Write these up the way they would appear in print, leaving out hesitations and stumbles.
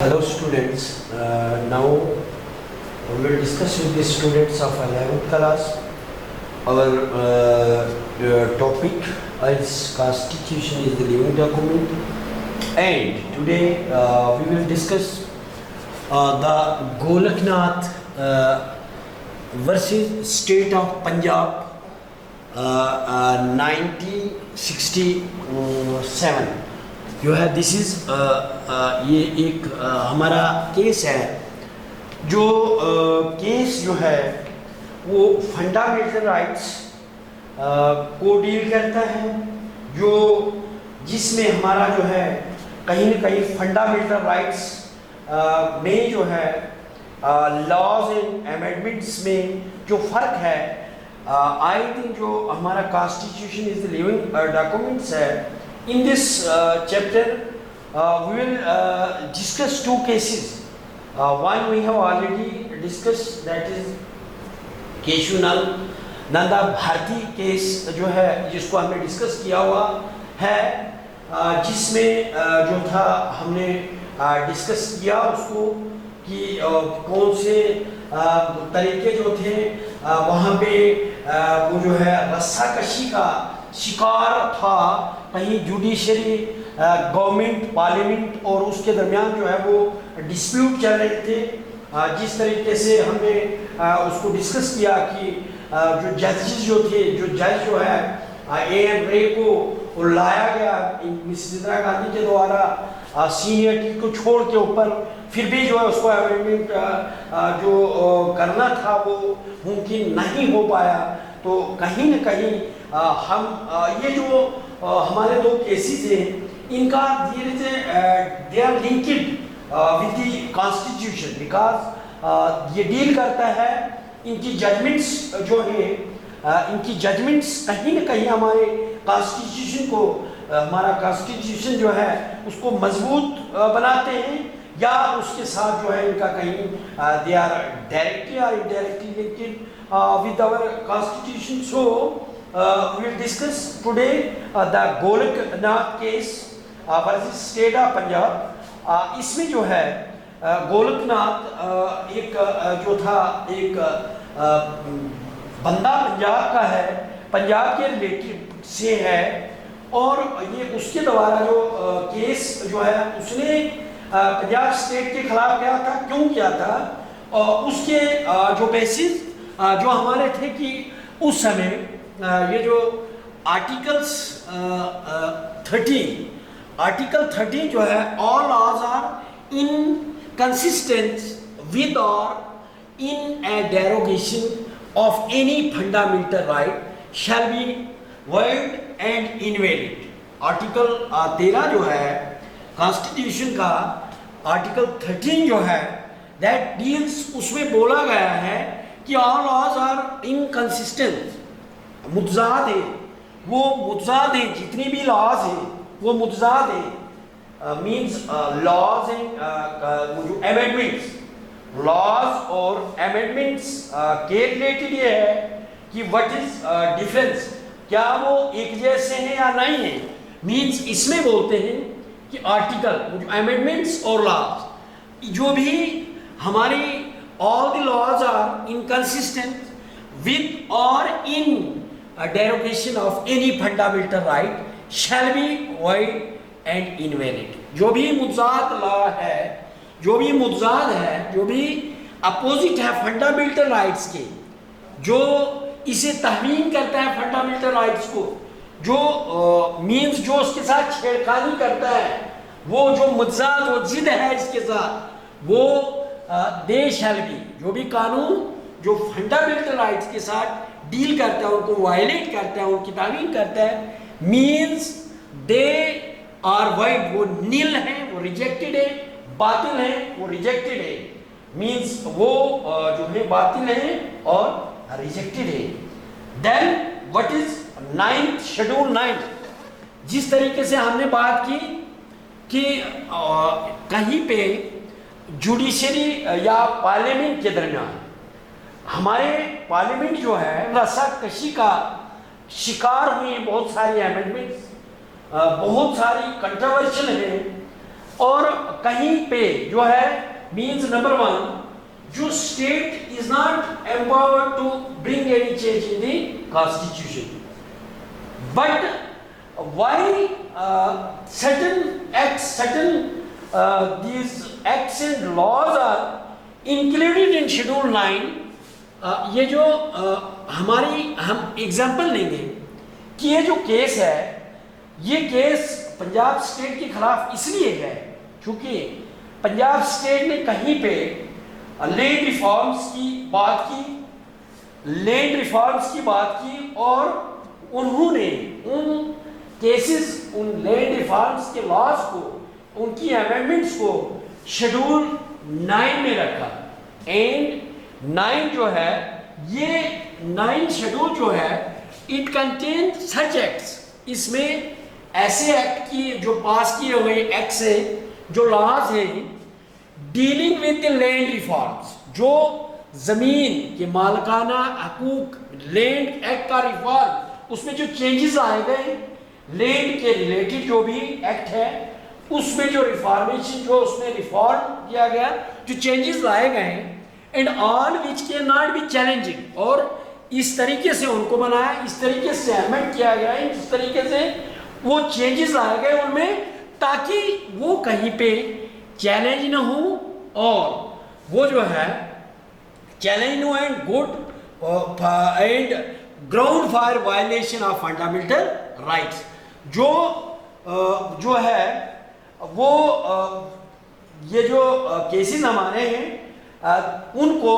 Hello students, now we will discuss with the students of 11th class. Our topic is Constitution is the living document, and today we will discuss the Golaknath versus State of Punjab 1967. जो है this is ये एक हमारा case है जो case जो है वो फंडामेंटल राइट्स को डील करता है, जो जिसमें हमारा जो है कहीं ना कहीं फंडामेंटल राइट्स में जो है लॉज एंड अमेंडमेंट्स में जो फ़र्क है, आई थिंक जो हमारा constitution is the living documents है. In this chapter, we will discuss two cases. One we have already discussed, that is Kesavananda Bharati case जो है जिसको हमने डिस्कस किया हुआ है, जिसमें जो था हमने डिस्कस किया उसको कि कौन से तरीके जो थे वहाँ पे वो जो है रस्साकशी का शिकार था. कहीं जुडिशरी गवर्नमेंट पार्लियामेंट और उसके दरमियान जो है वो डिस्प्यूट चल रहे थे. जिस तरीके से हमने उसको डिस्कस किया कि जो जज जो है A.N. रे को लाया गया मिस इंदिरा गांधी के द्वारा सीनियरिटी को छोड़ के ऊपर, फिर भी जो है उसको अमेंडमेंट जो करना था वो मुमकिन नहीं हो पाया. तो कहीं न कहीं हम ये जो हमारे दो केसेस हैं इनका धीरे से they are linked with the constitution, because ये डील करता है इनकी जजमेंट्स जो है इनकी जजमेंट्स कहीं न कहीं हमारे कॉन्स्टिट्यूशन को हमारा कॉन्स्टिट्यूशन जो है उसको मजबूत बनाते हैं, या उसके साथ जो है इनका कहीं दे आर डायरेक्टली और indirectly linked with our constitution. So we will discuss today the Golaknath case versus State of Punjab. इसमें जो है गोलकनाथ एक जो था एक बंदा पंजाब का है, पंजाब के रिलेटिव से है, और ये उसके द्वारा जो केस जो है उसने पंजाब स्टेट के खिलाफ किया था. क्यों किया था? और उसके जो बेसिस जो हमारे थे कि उस समय ये जो आर्टिकल 13 जो है, all laws are inconsistent with or in a derogation of any fundamental right shall be void and invalid. Article 13 जो है कॉन्स्टिट्यूशन का आर्टिकल 13 जो है दैट डील्स, उसमें बोला गया है कि ऑल लॉज आर इनकंसिस्टेंट, मुतजाद है, वो मुतजाद है, जितनी भी लॉज है वो मुतजाद है. मीन्स लॉज एंड वो जो अमेंडमेंट्स, लॉज और अमेंडमेंट्स के रिलेटेड ये है कि व्हाट इज डिफरेंस, क्या वो एक जैसे हैं या नहीं है. मीन्स इसमें बोलते हैं कि आर्टिकल अमेंडमेंट्स और लॉज जो भी हमारी all the laws are inconsistent with or in a derogation of any fundamental right shall be void and invalid. जो भी मुतजाद लॉ है, जो भी मुतजाद है, जो भी अपोजिट है फंडामेंटल राइट्स के, जो इसे तहमीन करता है फंडामेंटल राइट्स को, जो मीन्स जो उसके साथ छेड़खानी करता है, वो जो मुतजाद वो जिद है इसके साथ, वो दे शैल बी, जो भी कानून जो फंडामेंटल राइट्स के साथ डील करता है, उनको वायलेट करता है, उनकी तामील करता है, मीन्स दे आर वाइड, वो नील है, वो रिजेक्टेड है, बातिल है, वो रिजेक्टेड है. मीन्स वो जो है बातिल है और रिजेक्टेड है. Then what is 9th schedule 9, जिस तरीके से हमने बात की कि कहीं पे जुडिशरी या पार्लियामेंट के दरमियान हमारे पार्लियामेंट जो है रस्साकशी का शिकार हुई, बहुत सारी अमेंडमेंट्स बहुत सारी कंट्रोवर्शियल है. और कहीं पे जो है मीन्स नंबर वन, जो state is not empowered to bring any change in the constitution, but why certain acts, these acts and laws are included in Schedule 9. ये जो हम एग्जाम्पल लेंगे कि ये जो केस है, ये केस पंजाब स्टेट के खिलाफ इसलिए है क्योंकि पंजाब स्टेट ने कहीं पे लैंड रिफॉर्म्स की बात की और उन्होंने उन केसेस, उन लैंड रिफॉर्म्स के लॉज को, उनकी अमेंडमेंट्स को शेड्यूल 9 में रखा। एंड 9 जो है, ये 9 शेड्यूल जो है, इट कंटेन सच एक्ट्स, इसमें ऐसे एक्ट की जो पास किए हुए एक्ट्स हैं, जो लॉज हैं dealing with the land reforms, जो जमीन के मालिकाना हकूक, लैंड एक्ट का रिफॉर्म, उसमें जो चेंजेस आए गए लैंड के रिलेटेड जो भी एक्ट है उसमें जो रिफॉर्मेशन, जो उसमें रिफॉर्म किया गया, जो चेंजेस लाए गए, and all which can not be challenging, और इस तरीके से उनको बनाया, इस तरीके से अमेंड किया गया, इस तरीके से वो चेंजेस लाए गए उनमें, ताकि वो कहीं पे चैलेंज ना हो, और वो जो है challenge no and good and ground for violation of fundamental rights. जो है वो ये जो केसेस हमारे हैं उनको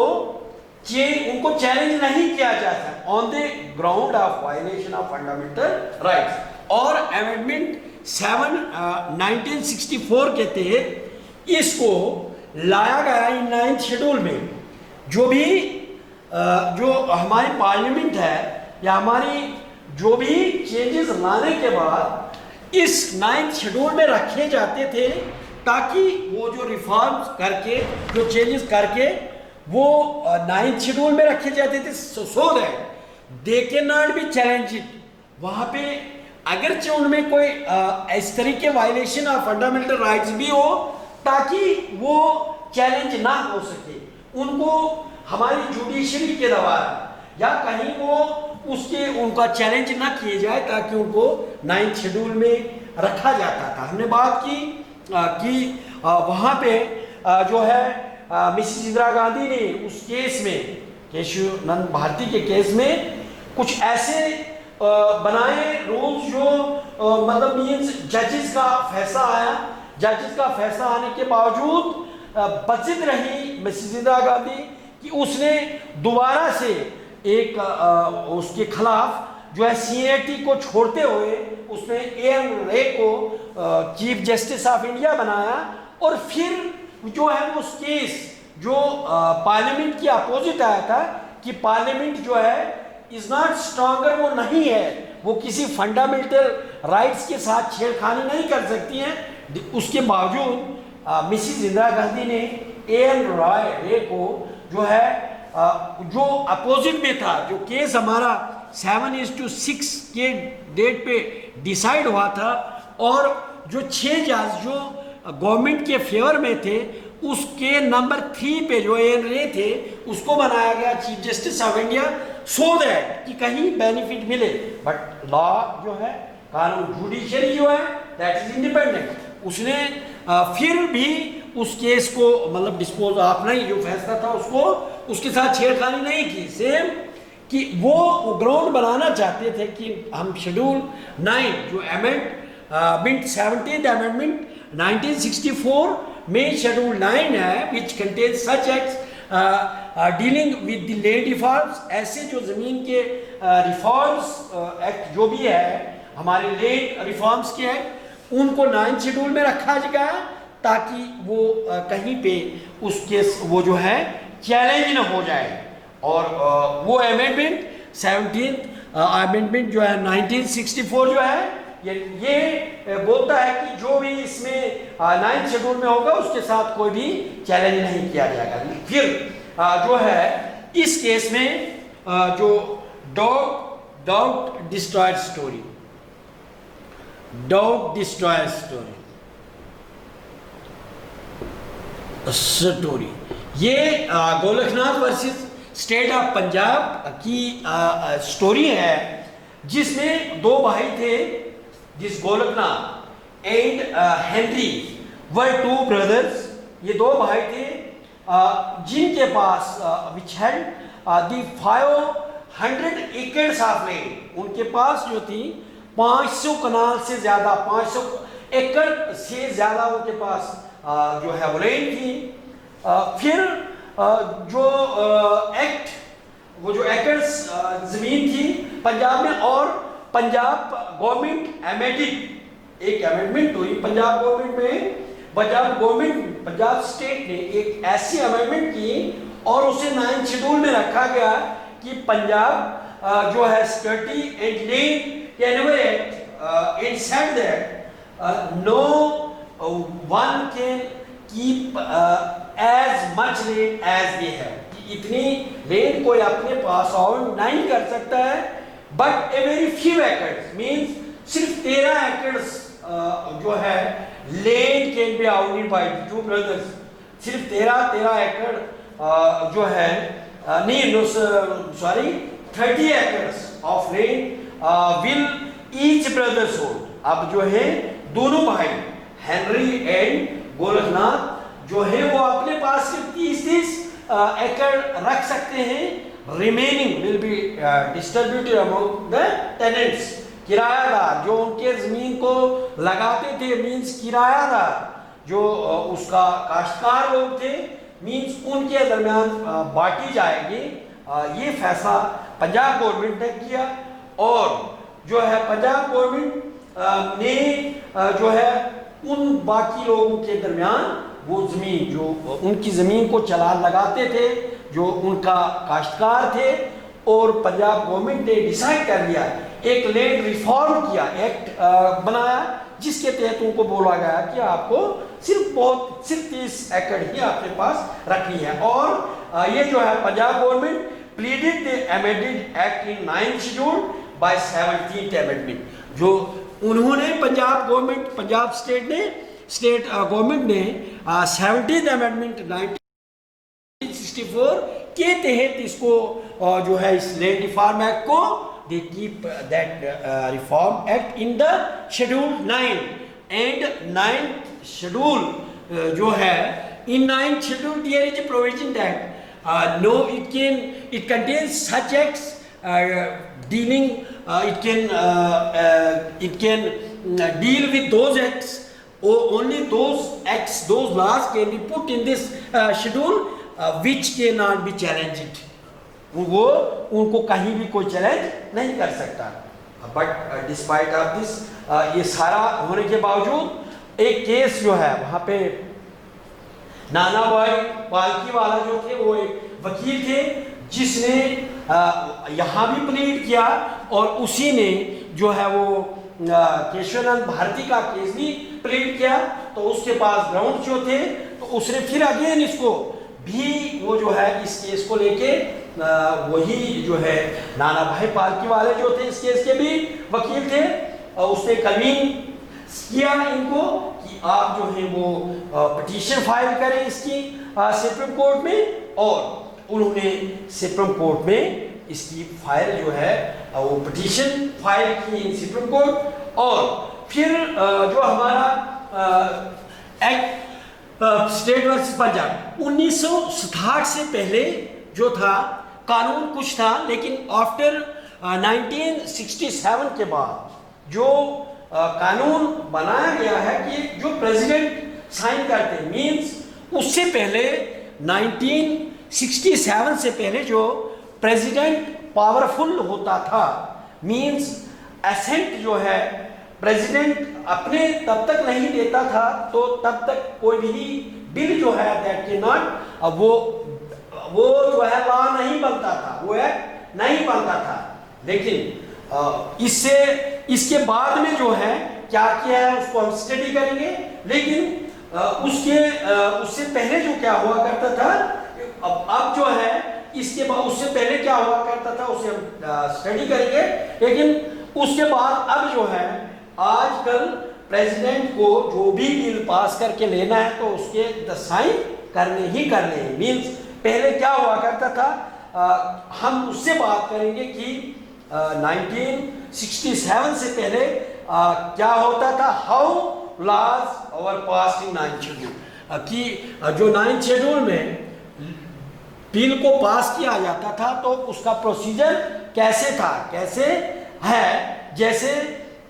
चैलेंज नहीं किया जाता on the ground of violation of fundamental rights. और अमेंडमेंट 7 1964 के तहत इसको लाया गया इन 9th शेड्यूल में। जो भी जो हमारी पार्लियामेंट है या हमारी जो भी चेंजेस लाने के बाद इस 9th शेड्यूल में रखे जाते थे, ताकि वो जो रिफॉर्म्स करके, जो चेंजेस करके वो 9th शेड्यूल में रखे जाते थे, so that they can not be challenged. वहाँ पे अगरचे उनमें कोई इस तरीके वायलेशन ऑफ फंडामेंटल राइट्स भी हो, ताकि वो चैलेंज ना हो सके, उनको हमारी जुडिशरी के द्वारा या कहीं वो उनका चैलेंज ना किए जाए, ताकि उनको 9th शेड्यूल में रखा जाता था। हमने बात की कि वहाँ पे जो है मिसेस इंदिरा गांधी ने उस केस में, केशव भारती के केस में कुछ ऐसे बनाए रूल्स जो मतलब मीन्स जजेस का फैसला आया, जजेस का फैसला आने के बावजूद बचित रही मिसेस इंदिरा गांधी कि उसने दोबारा से एक उसके खिलाफ जो है CAT को छोड़ते हुए उसने AM रे को चीफ जस्टिस ऑफ इंडिया बनाया, और फिर जो है उस केस जो पार्लियामेंट की अपोजिट आया था कि पार्लियामेंट जो है इज नॉट स्ट्रॉन्गर, वो नहीं है, वो किसी फंडामेंटल राइट्स के साथ छेड़खानी नहीं कर सकती हैं। उसके बावजूद मिसेस इंदिरा गांधी ने AM रे को जो है जो अपोजिट में था, जो केस हमारा 7:6 के डेट पे डिसाइड हुआ था, और जो 6 जज जो गवर्नमेंट के फेवर में थे, उसके नंबर 3 पे जो AM रे थे उसको बनाया गया chief justice of India, so that कि कहीं बेनिफिट मिले। बट लॉ जो है, कानून, जुडिशरी जो है दैट इज इंडिपेंडेंट, उसने फिर भी उस केस को मतलब डिस्पोज ऑफ नहीं, जो फैसला था उसको उसके साथ छेड़खानी नहीं की। सेम कि वो ग्राउंड बनाना चाहते थे कि हम शेड्यूल 9 जो अमेंडमेंट 17th अमेंडमेंट 1964 में शेड्यूल 9 है which contain such acts dealing with the land reforms, ऐसे जो ज़मीन के रिफॉर्म्स एक्ट जो भी है हमारे लैंड रिफॉर्म्स के एक्ट, उनको 9th शेड्यूल में रखा गया ताकि वो कहीं पे उस केस वो जो है चैलेंज न हो जाए। और वो अमेंडमेंट 17th अमेंडमेंट जो है 1964 जो है ये बोलता है कि जो भी इसमें 9th शेड्यूल में होगा उसके साथ कोई भी चैलेंज नहीं किया जाएगा। फिर जो है इस केस में जो डॉग डिस्ट्रॉयड स्टोरी, स्टोरी। ये Golaknath versus state of Punjab की स्टोरी है, जिसमें दो भाई थे, जिस Golaknath and Henry were two brothers. ये दो भाई थे जिनके पास विच हैड द 500 एकड़ ऑफ लैंड, उनके पास जो थी 500 कनाल से ज़्यादा, 500 एकड़ से ज़्यादा उनके पास जो है वो लैंड थी। फिर जो एक्ट, वो जो एकड़्स ज़मीन थी पंजाब में, और पंजाब गवर्नमेंट अमेंडेड, एक अमेंडमेंट हुई पंजाब गवर्नमेंट में, पंजाब स्टेट ने एक ऐसी अमेंडमेंट की और उसे 9 शेड्यूल में रखा गया कि पंजाब जो है security and land can in said that no one can keep as much land as they have, इतनी लैंड कोई अपने पास ऑन नहीं कर सकता है, बट ए वेरी फ्यू एकड़ मींस सिर्फ 13 एकड़ जो है land can be outed by two brothers, सिर्फ 13 एकड़ जो है नहीं नो सॉरी 30 एकड़ of land will each brothers hold. अब जो है दोनों भाई हेनरी एंड गोलकनाथ जो है वो अपने पास सिर्फ 30 एकड़ रख सकते हैं, remaining will be distributed among the tenants, किरायादार जो उनके जमीन को लगाते थे, मींस किरायादार जो उसका काश्तकार लोग थे, मींस उनके दरमियान बांटी जाएगी। ये फैसला पंजाब गवर्नमेंट ने किया, और जो है पंजाब गवर्नमेंट ने जो है उन बाकी लोगों के दरमियान वो जमीन जो उनकी ज़मीन को चलान लगाते थे, जो उनका काश्तकार थे, और पंजाब गवर्नमेंट ने डिसाइड कर लिया, एक लैंड रिफॉर्म किया, एक्ट बनाया, जिसके तहत उनको बोला गया कि आपको सिर्फ 30 एकड़ ही आपके पास रखनी है। और ये जो है Punjab government pleaded the amended act in 9th schedule by 17th amendment, जो उन्होंने पंजाब स्टेट गवर्नमेंट ने 17th अमेंडमेंट 1964 के तहत इसको जो है इस लैंड रिफॉर्म एक्ट को they keep that reform act in the schedule 9 and 9th schedule जो है in 9th schedule there is a provision that no it contains such acts dealing it can deal with those acts, or only those acts, those laws can be put in this schedule which cannot be challenged, वो उनको कहीं भी कोई challenge नहीं कर सकता। But despite of this, ये सारा होने के बावजूद एक केस जो है वहाँ पे नाना भाई पालकी वाला जो थे, वो एक वकील थे जिसने यहाँ भी प्लीड किया, और उसी ने जो है वो केशवानंद भारती का केस भी प्लीड किया। तो उसके पास ग्राउंड जो थे, तो उसने फिर अगेन इसको भी वो जो है इस केस को लेके वही जो है नाना भाई पालकी वाले जो थे इस केस के भी वकील थे, और उसने कन्वीन किया इनको कि आप जो है वो पिटीशन फाइल करें इसकी सुप्रीम कोर्ट में, और उन्होंने सुप्रीम कोर्ट में इसकी फाइल जो है वो पिटीशन फाइल की सुप्रीम कोर्ट। और फिर जो हमारा एक्ट स्टेट वर्सेस पंजाब 1967 से पहले जो था कानून कुछ था, लेकिन आफ्टर 1967 के बाद जो कानून बनाया गया है कि जो प्रेसिडेंट साइन करते हैं, मींस उससे पहले 1967 से पहले जो प्रेसिडेंट पावरफुल होता था, मींस एसेंट जो है प्रेसिडेंट अपने तब तक नहीं देता था, तो तब तक कोई भी बिल जो है दैट के नॉट वो जो है लॉ नहीं बनता था, वो एक्ट नहीं बनता था। लेकिन इसके बाद में जो है क्या किया है उसको हम स्टडी करेंगे, लेकिन उससे पहले जो क्या हुआ करता था, अब जो है इसके बाद उससे पहले क्या हुआ करता था उसे हम स्टडी करेंगे। लेकिन उसके बाद अब जो है आजकल प्रेसिडेंट को जो भी बिल पास करके लेना है तो उसके द साइन करने ही करने हैं। मीन्स पहले क्या हुआ करता था, हम उससे बात करेंगे कि 1967 से पहले क्या होता था, हाउ लॉज और पास इन 9th शेड्यूल, कि जो 9th शेड्यूल में बिल को पास किया जाता था तो उसका प्रोसीजर कैसे था, कैसे है। जैसे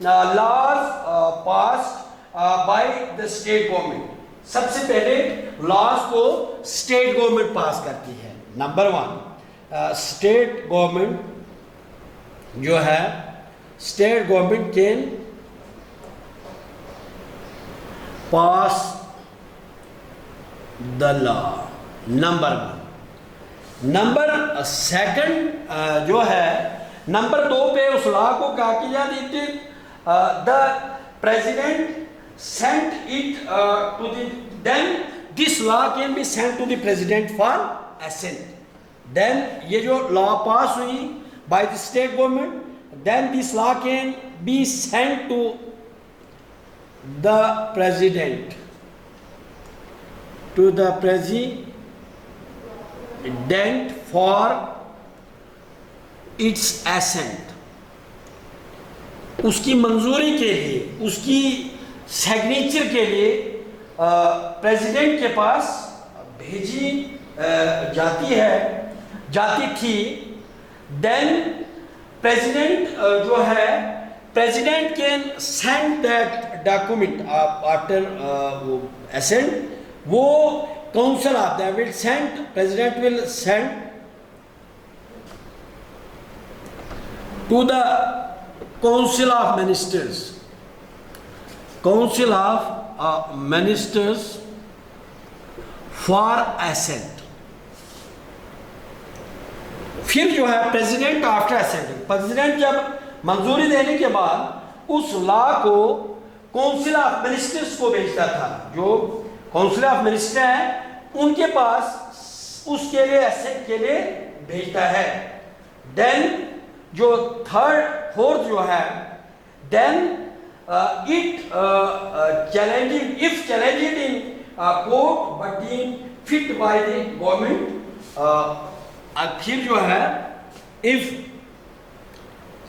laws pass by the state government, सबसे पहले लॉज को स्टेट गवर्नमेंट पास करती है। नंबर 1, स्टेट गवर्नमेंट जो है, state government can pass the law, number 1। Number 2 जो है, नंबर 2 पे उस लॉ को क्या किया जाती, the president sent it to the, then this law can be sent to the president for assent. Then ये जो लॉ पास हुई by the state government, then this law can be sent to the president, to the president for its assent, उसकी मंजूरी के लिए, उसकी signature के लिए प्रेसिडेंट के पास भेजी जाती थी। देन प्रेसिडेंट जो है, president can send that document after assent, वो council of them will send, president will send to the council of ministers, council of ministers for assent। फिर जो है प्रेसिडेंट आफ्टर असेंटिंग, प्रेसिडेंट जब मंजूरी देने के बाद उस लॉ को काउंसिल ऑफ मिनिस्टर्स को भेजता था। जो काउंसिल ऑफ मिनिस्टर है उनके पास उसके लिए एसेंट के लिए भेजता है। देन जो 4th जो है, then it challenging, if challenging in court but deem fit by the government. फिर जो है, if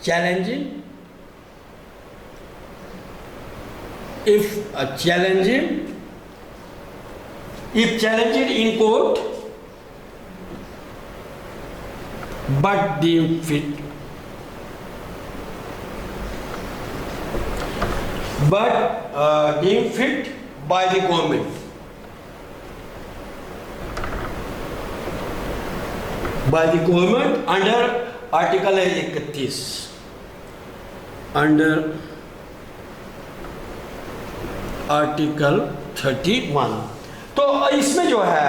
challenging, if challenged in court but deemed fit, deemed fit by the government, under article 31, under article 31। तो इसमें जो है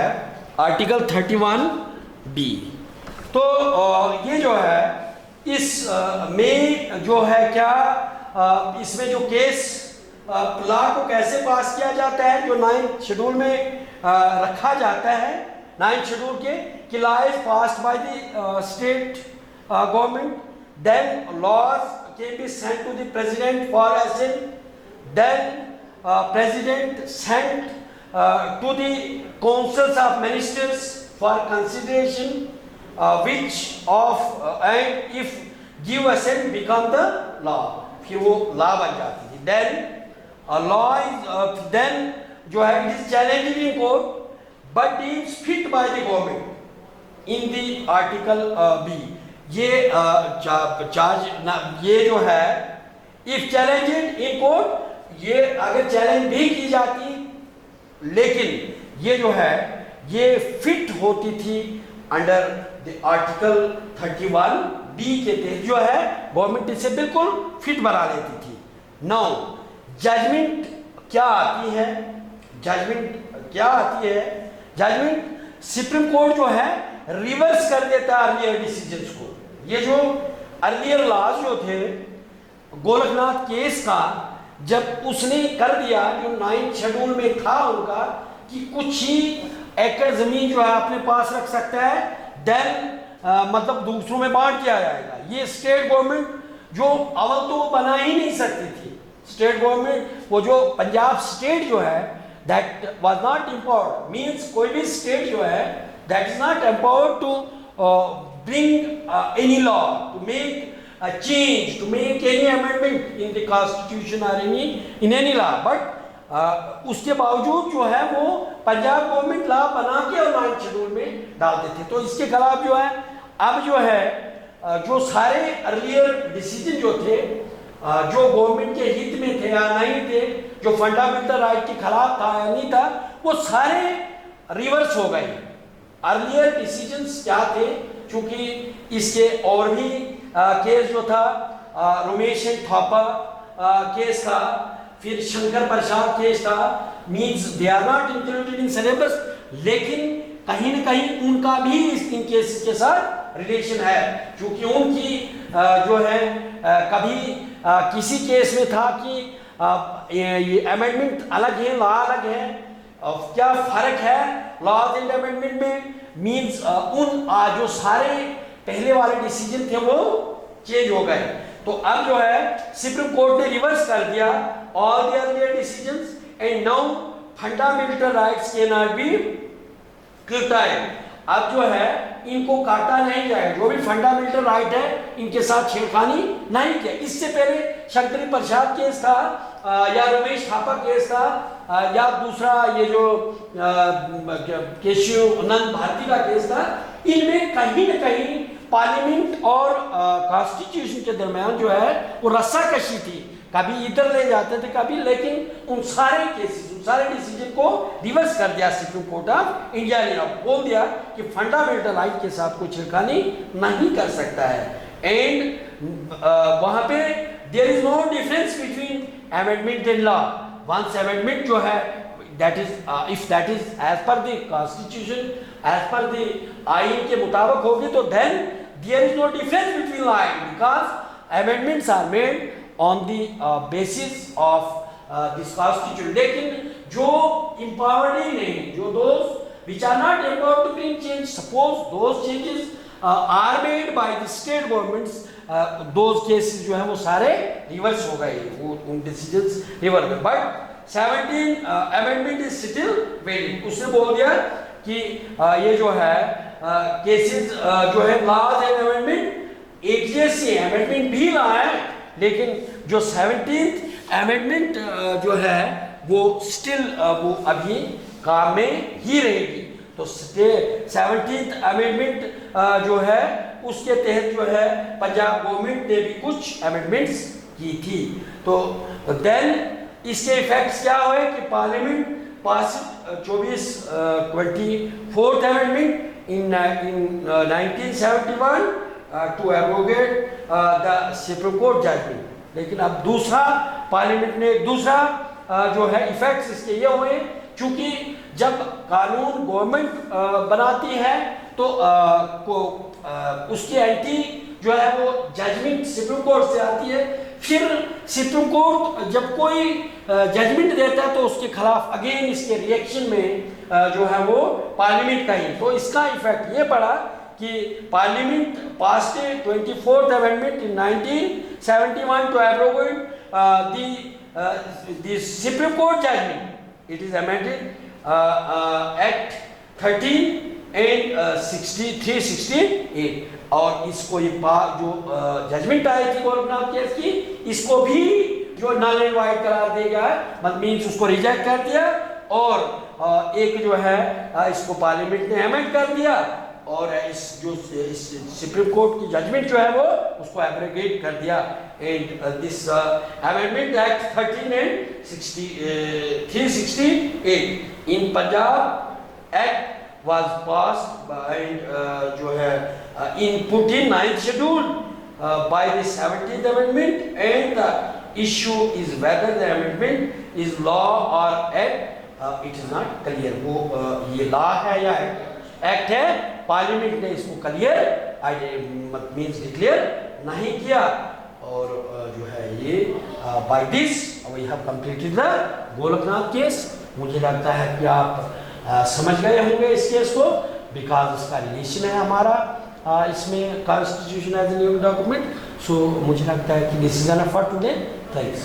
article 31B, तो ये जो है इस में जो है क्या, इसमें जो केस लॉ को कैसे पास किया जाता है, जो 9th शेड्यूल में रखा जाता है, 9th शेड्यूल के, कि law is passed by the state government, then laws can be sent to the president for assent, then president sent to the councils of ministers for consideration, which of and if give assent become the law, फिर वो law बन जाती थी। then a law is then जो है it is challenged in court but deems fit by the government in the article B। ये ये जो है if challenged in court, ये अगर चैलेंज भी की जाती, लेकिन ये जो है ये फिट होती थी अंडर द आर्टिकल 31B के तहत, जो है गवर्नमेंट इसे बिल्कुल फिट बना लेती थी। नाउ जजमेंट क्या आती है, जजमेंट सुप्रीम कोर्ट जो है रिवर्स कर देता है अर्लियर डिसीजंस को। ये जो अर्लियर लॉज जो थे, गोरखनाथ केस का जब उसने कर दिया, जो 9th शेड्यूल में था उनका, कि कुछ ही एकड़ जमीन जो है अपने पास रख सकता है, देन मतलब दूसरों में बांट दिया जाएगा। ये स्टेट गवर्नमेंट जो अव्वल तो बना ही नहीं सकती थी, स्टेट गवर्नमेंट वो जो पंजाब स्टेट जो है that was not empowered, means कोई भी state जो है that is not empowered to bring any law, to make a change, to make any amendment in the constitution or in any law, but उसके बावजूद जो है वो पंजाब गवर्नमेंट लॉ बना के और 9th शेड्यूल में डालते थे। तो इसके खिलाफ जो है अब जो है जो सारे अर्लियर डिसीजन जो थे जो गवर्नमेंट के हित में थे या नहीं थे, जो फंडामेंटल राइट के खिलाफ था या नहीं था, वो सारे रिवर्स हो गए। अर्लियर डिसीजंस क्या थे, क्योंकि इसके और भी केस जो था रमेश एंड थापा केस था, फिर शंकर प्रसाद केस था, means they are not included in syllabus, लेकिन कहीं न कहीं उनका भी इन केसेस के साथ रिलेशन है, क्योंकि उनकी जो है कभी किसी केस में था कि ये अमेंडमेंट अलग है, लॉ अलग है, क्या फर्क है लॉज एंड अमेंडमेंट में, मीन्स उन जो सारे पहले वाले डिसीजन थे वो चेंज हो गए। तो अब जो है सुप्रीम कोर्ट ने रिवर्स कर दिया all the earlier decisions and now fundamental rights can not be curtailed। अब जो है इनको काटा नहीं जाएगा, जो भी फंडामेंटल राइट है इनके साथ छेड़खानी नहीं किया। इससे पहले शंकर प्रसाद केस था या रमेश थापा केस था या दूसरा ये जो केशव नंद भारती का केस था, इनमें कहीं न कहीं पार्लियामेंट और कॉन्स्टिट्यूशन के दरमियान जो है वो रस्साकशी थी, कभी इधर ले जाते थे कभी, लेकिन उन सारे केसेस उन सारे डिसीजन को रिवर्स कर दिया सुप्रीम कोर्ट ऑफ इंडिया ने, बोल दिया कि फंडामेंटल राइट के साथ कोई छेड़खानी नहीं कर सकता है। एंड वहां पे there is no difference between amendment and law. Once amendment जो है that is if that is as per the constitution, as per the आइन के मुताबिक होगी, तो then there is no difference between law because amendments are made on the basis of this constitution। लेकिन जो empowered ही नहीं, जो those which are not empowered to bring change, suppose those changes are made by the state governments, those cases जो है वो सारे reverse हो गए, वो उन डिसीजंस रिवर्स हो गए। But 17 amendment is still valid. उसने बोल दिया कि ये जो है केसेस जो है लॉज एंड अमेंडमेंट एक जैसे, अमेंडमेंट भी ला है, लेकिन जो 17th अमेंडमेंट जो है वो स्टिल वो अभी काम में ही रहेगी। तो 17th अमेंडमेंट जो है उसके तहत जो है पंजाब गवर्नमेंट ने भी कुछ अमेंडमेंट्स की थी। तो देन इसके इफेक्ट्स क्या हुए कि parliament pass 24th amendment in 1971 to abrogate the supreme court judgment. लेकिन अब दूसरा पार्लियामेंट ने दूसरा जो है इफेक्ट्स इसके ये हुए, क्योंकि जब कानून गवर्नमेंट बनाती है तो उसकी एंटी जो है वो जजमेंट सुप्रीम कोर्ट से आती है, फिर सुप्रीम कोर्ट जब कोई जजमेंट देता है तो उसके खिलाफ अगेन इसके रिएक्शन में जो है वो पार्लियामेंट का ही। तो इसका इफेक्ट ये पड़ा कि parliament pass 24th amendment in 1971 to abrogate the supreme court judgment. It is amended act 13 and 368, और इसको ये जो जजमेंट आई थी गोरखनाथ केस की, इसको भी जो नल एंड वाइड करार दिया गया है, मतलब मीन्स उसको रिजेक्ट कर दिया, और एक जो है इसको पार्लियामेंट ने अमेंड कर दिया, और इस सुप्रीम कोर्ट की जजमेंट जो है वो उसको एब्रोगेट कर दिया। And this amendment act 13 and 368 in Punjab act was passed by जो है in put in 9th schedule by the 17th amendment, and the issue is whether the amendment is law or act, it is not clear। वो ये law है या act है, parliament ने इसको clear means declare नहीं किया, और जो है ये by this we have completed the Gorakhnath case. मुझे लगता है कि आप समझ गए होंगे इस केस को, बिकॉज उसका रिलेशन है हमारा इसमें constitution as a new document. So मुझे लगता है कि this is enough for today. Thanks.